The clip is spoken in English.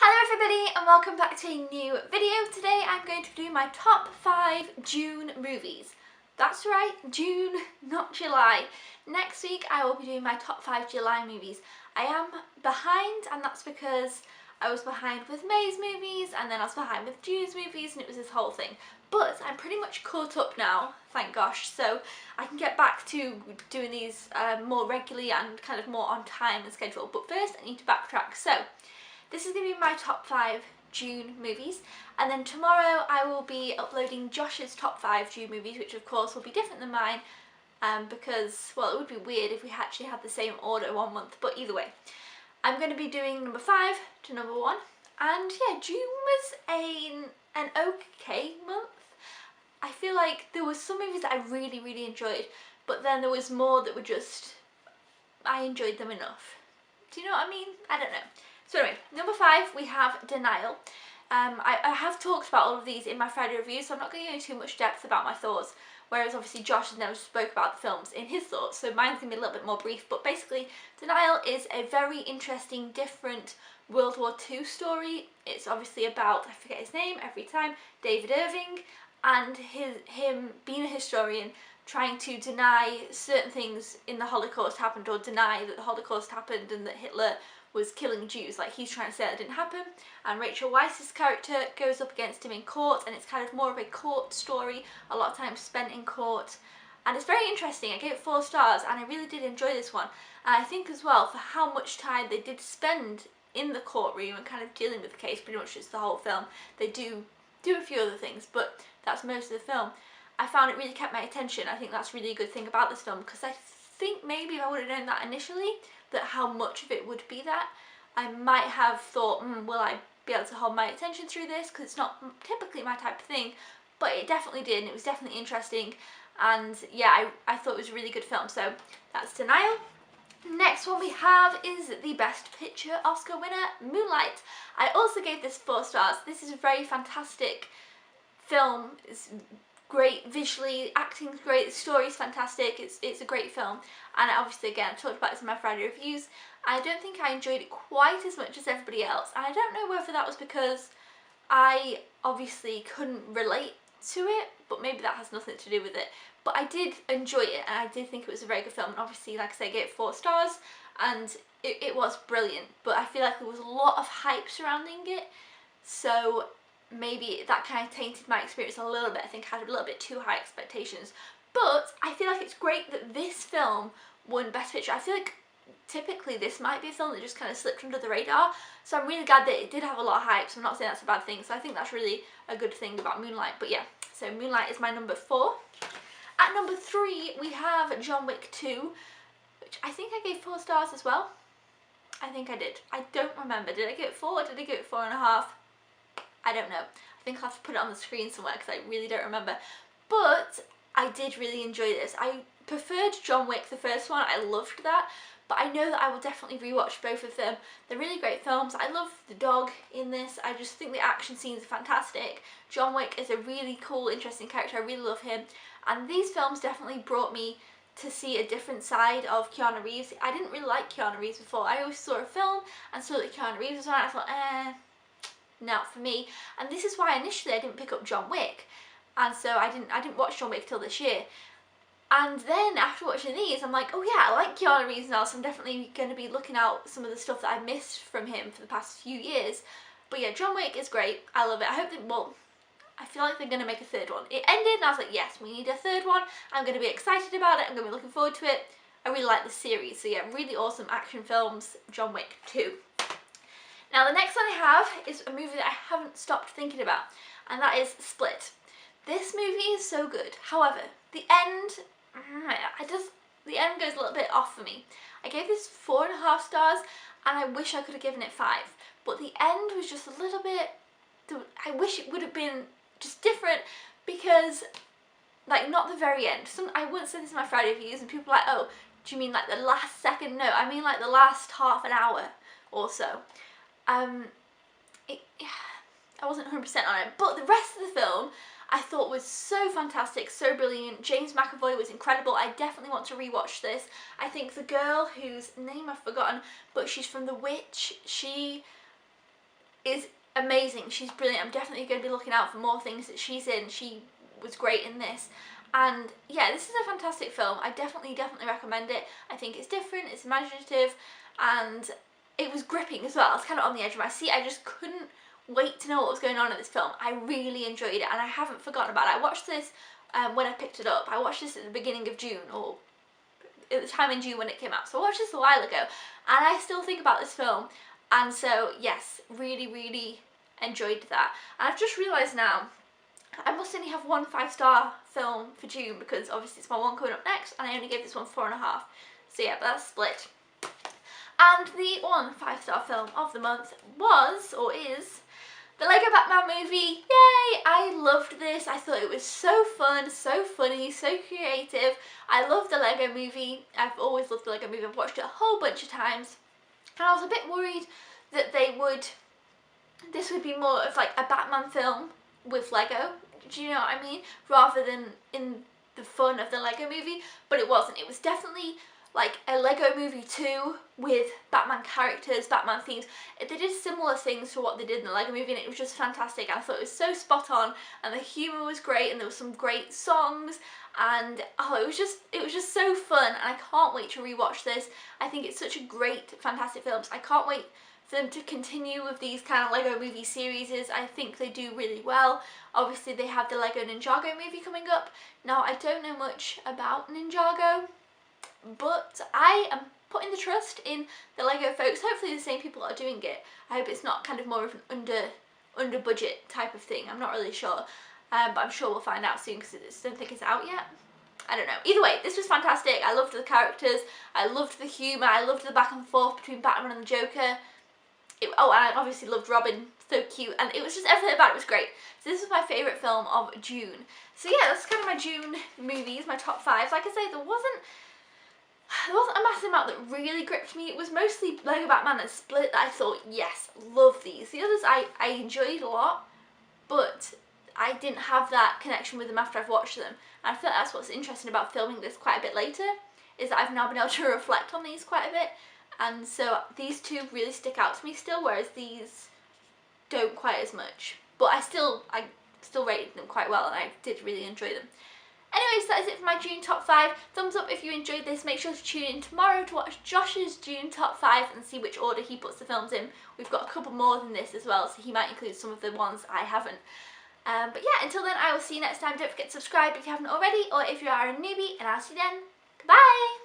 Hello everybody and welcome back to a new video. Today I'm going to do my top 5 June movies. That's right, June, not July. Next week I will be doing my top 5 July movies. I am behind, and that's because I was behind with May's movies and then I was behind with June's movies, and it was this whole thing. But I'm pretty much caught up now, thank gosh, so I can get back to doing these more regularly and kind of more on time and schedule. But first I need to backtrack. So this is going to be my top 5 June movies, and then tomorrow I will be uploading Josh's top 5 June movies, which of course will be different than mine because, well, it would be weird if we actually had the same order one month, but either way. I'm going to be doing number 5 to number 1, and yeah, June was an okay month. I feel like there was some movies that I really enjoyed, but then there was more that were just, I enjoyed them enough. Do you know what I mean? I don't know. So anyway, number 5 we have Denial. I have talked about all of these in my Friday review, so I'm not going to go into too much depth about my thoughts, whereas obviously Josh has never spoke about the films in his thoughts, so mine's going to be a little bit more brief. But basically, Denial is a very interesting, different World War II story. It's obviously about, I forget his name every time, David Irving, and him being a historian, trying to deny certain things in the Holocaust happened, or deny that the Holocaust happened and that Hitler was killing Jews. Like, he's trying to say that didn't happen, and Rachel Weisz's character goes up against him in court, and it's kind of more of a court story, a lot of time spent in court, and it's very interesting. I gave it 4 stars and I really did enjoy this one, and I think as well for how much time they did spend in the courtroom and kind of dealing with the case, pretty much it's the whole film. They do a few other things, but that's most of the film. I found it really kept my attention. I think that's really a good thing about this film, because I think maybe if I would have known that initially, that how much of it would be that, I might have thought, will I be able to hold my attention through this, because it's not typically my type of thing, but it definitely did, and it was definitely interesting, and yeah, I thought it was a really good film. So that's Denial. Next one we have is the Best Picture Oscar winner, Moonlight. I also gave this 4 stars. This is a very fantastic film. It's great visually, acting's great, the story's fantastic, it's a great film, and obviously again I talked about this in my Friday reviews. I don't think I enjoyed it quite as much as everybody else, and I don't know whether that was because I obviously couldn't relate to it, but maybe that has nothing to do with it. But I did enjoy it, and I did think it was a very good film, and obviously, like I say, I gave it 4 stars, and it was brilliant, but I feel like there was a lot of hype surrounding it, so maybe that kind of tainted my experience a little bit. I think I had a little bit too high expectations, but I feel like it's great that this film won Best Picture. I feel like typically this might be a film that just kind of slipped under the radar, so I'm really glad that it did have a lot of hype, so I'm not saying that's a bad thing, so I think that's really a good thing about Moonlight. But yeah, so Moonlight is my number 4. At number 3 we have John Wick 2, which I think I gave 4 stars as well. I think I did. I don't remember. Did I give it 4 or did I give it 4.5? I don't know. I think I'll have to put it on the screen somewhere because I really don't remember. But I did really enjoy this. I preferred John Wick, the first one. I loved that. But I know that I will definitely rewatch both of them. They're really great films. I love the dog in this. I just think the action scenes are fantastic. John Wick is a really cool, interesting character. I really love him. And these films definitely brought me to see a different side of Keanu Reeves. I didn't really like Keanu Reeves before. I always saw a film and saw that Keanu Reeves was on it. I thought, not for me. And this is why initially I didn't pick up John Wick, and so I didn't watch John Wick till this year. And then after watching these, I'm like, oh yeah, I like Keanu Reeves now, so I'm definitely going to be looking out some of the stuff that I missed from him for the past few years. But yeah, John Wick is great. I love it. I hope that, well, I feel like they're going to make a 3rd one. It ended and I was like, yes, we need a 3rd one. I'm going to be excited about it. I'm going to be looking forward to it. I really like the series. So yeah, really awesome action films, John Wick 2. Now the next one I have is a movie that I haven't stopped thinking about, and that is Split. This movie is so good. However, the end, the end goes a little bit off for me. I gave this 4.5 stars, and I wish I could have given it 5. But the end was just a little bit, I wish it would have been just different, because, like, not the very end. I once said this in my Friday reviews, and people were like, oh, do you mean like the last second? No, I mean like the last half an hour or so. I wasn't 100% on it, but the rest of the film I thought was so fantastic, so brilliant. James McAvoy was incredible. I definitely want to rewatch this. I think the girl whose name I've forgotten, but she's from The Witch, she is amazing. She's brilliant. I'm definitely going to be looking out for more things that she's in. She was great in this. And yeah, this is a fantastic film. I definitely recommend it. I think it's different, it's imaginative, and it was gripping as well. I was kind of on the edge of my seat. I just couldn't wait to know what was going on in this film. I really enjoyed it, and I haven't forgotten about it. I watched this when I picked it up. I watched this at the beginning of June, or at the time in June when it came out. So I watched this a while ago, and I still think about this film. And so yes, really enjoyed that. And I've just realised now, I must only have one 5-star film for June, because obviously it's my one coming up next, and I only gave this one 4.5. So yeah, that's split. And the one 5-star film of the month was, or is, the Lego Batman movie. Yay! I loved this. I thought it was so fun, so funny, so creative. I love the Lego movie. I've always loved the Lego movie. I've watched it a whole bunch of times. And I was a bit worried that this would be more of like a Batman film with Lego. Do you know what I mean? Rather than in the fun of the Lego movie. But it wasn't. It was definitely like a Lego movie too, with Batman characters, Batman themes. They did similar things to what they did in the Lego movie, and it was just fantastic. I thought it was so spot on, and the humour was great, and there was some great songs, and oh, it was just so fun, and I can't wait to rewatch this. I think it's such a great, fantastic film. So I can't wait for them to continue with these kind of Lego movie series. I think they do really well. Obviously they have the Lego Ninjago movie coming up. Now I don't know much about Ninjago, but I am putting the trust in the Lego folks. Hopefully the same people are doing it. I hope it's not kind of more of an under budget type of thing. I'm not really sure, but I'm sure we'll find out soon, because I don't think it's out yet. I don't know. Either way, this was fantastic. I loved the characters, I loved the humour, I loved the back and forth between Batman and the Joker. Oh, and I obviously loved Robin, so cute, and it was just, everything about it was great. So this was my favourite film of June. So yeah, that's kind of my June movies, my top 5. Like I say, there wasn't a massive amount that really gripped me. It was mostly Lego Batman and Split that I thought, yes, love these. The others I enjoyed a lot, but I didn't have that connection with them after I've watched them. And I feel like that's what's interesting about filming this quite a bit later, is that I've now been able to reflect on these quite a bit. And so these two really stick out to me still, whereas these don't quite as much. But I still rated them quite well, and I did really enjoy them. Anyways, that is it for my June top 5. Thumbs up if you enjoyed this. Make sure to tune in tomorrow to watch Josh's June top 5 and see which order he puts the films in. We've got a couple more than this as well, so he might include some of the ones I haven't. But yeah, until then, I will see you next time. Don't forget to subscribe if you haven't already, or if you are a newbie, and I'll see you then. Goodbye!